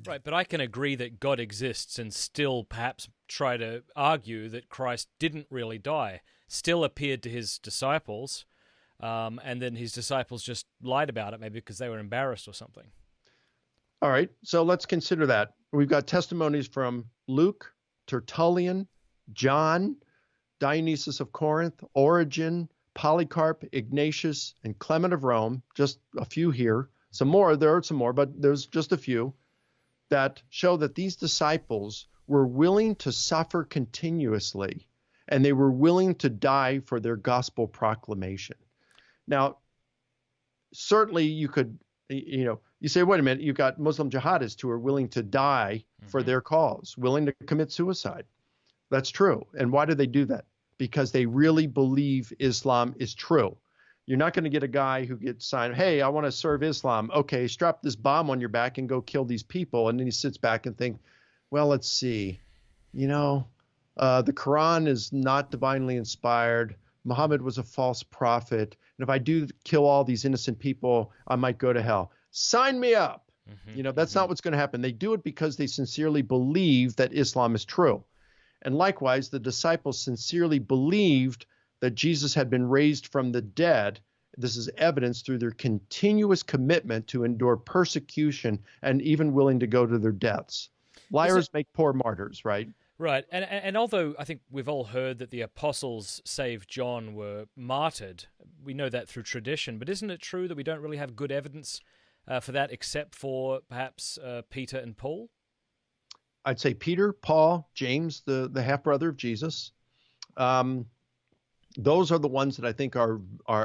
Right, but I can agree that God exists and still perhaps try to argue that Christ didn't really die, still appeared to his disciples, and then his disciples just lied about it, maybe because they were embarrassed or something. All right, so let's consider that. We've got testimonies from Luke, Tertullian, John, Dionysius of Corinth, Origen, Polycarp, Ignatius, and Clement of Rome, just a few here. There are some more, but there's just a few that show that these disciples were willing to suffer continuously, and they were willing to die for their gospel proclamation. Now, certainly you could, you say, wait a minute, you've got Muslim jihadists who are willing to die for their cause, willing to commit suicide. That's true. And why do they do that? Because they really believe Islam is true. You're not going to get a guy who gets signed, hey, I want to serve Islam. Okay, strap this bomb on your back and go kill these people. And then he sits back and think, well, let's see. The Quran is not divinely inspired. Muhammad was a false prophet. And if I do kill all these innocent people, I might go to hell. Sign me up. That's not what's going to happen. They do it because they sincerely believe that Islam is true. And likewise, the disciples sincerely believed that Jesus had been raised from the dead. This is evidenced through their continuous commitment to endure persecution and even willing to go to their deaths. Liars make poor martyrs, right? Right. And although I think we've all heard that the apostles, save John, were martyred, we know that through tradition, but isn't it true that we don't really have good evidence for that except for perhaps Peter and Paul? I'd say Peter, Paul, James, the half-brother of Jesus. Those are the ones that I think are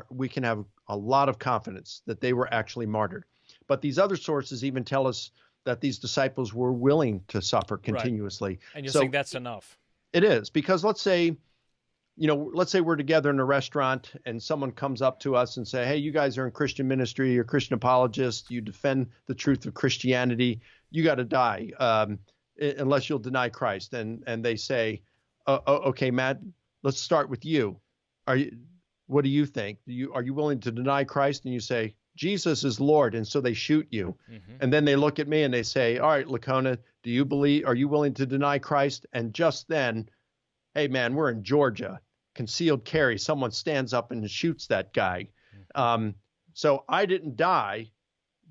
we can have a lot of confidence that they were actually martyred. But these other sources even tell us that these disciples were willing to suffer continuously. Right. And you're saying that's enough. It is, because let's say we're together in a restaurant and someone comes up to us and say, hey, you guys are in Christian ministry, you're Christian apologists, you defend the truth of Christianity, you got to die unless you'll deny Christ. And they say, okay, Matt, let's start with you. What do you think? Are you willing to deny Christ? And you say, Jesus is Lord. And so they shoot you. And then they look at me and they say, all right, Licona, are you willing to deny Christ? And just then, hey man, we're in Georgia, concealed carry. Someone stands up and shoots that guy. So I didn't die,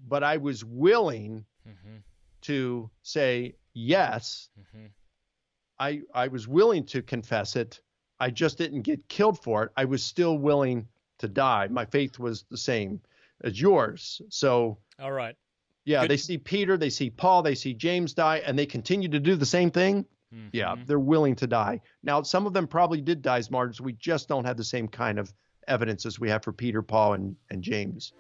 but I was willing to say, yes, I was willing to confess it. I just didn't get killed for it. I was still willing to die. My faith was the same as yours. So, all right. Yeah, They see Peter, they see Paul, they see James die, and they continue to do the same thing. Yeah, they're willing to die. Now, some of them probably did die as martyrs. We just don't have the same kind of evidence as we have for Peter, Paul, and James.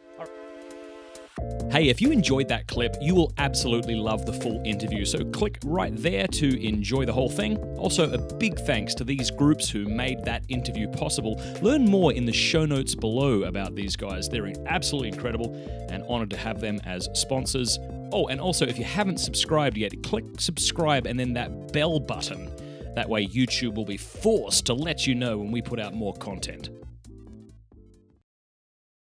Hey, if you enjoyed that clip, you will absolutely love the full interview, so click right there to enjoy the whole thing. Also, a big thanks to these groups who made that interview possible. Learn more in the show notes below about these guys. They're absolutely incredible and honored to have them as sponsors. Oh, and also, if you haven't subscribed yet, click subscribe and then that bell button. That way YouTube will be forced to let you know when we put out more content.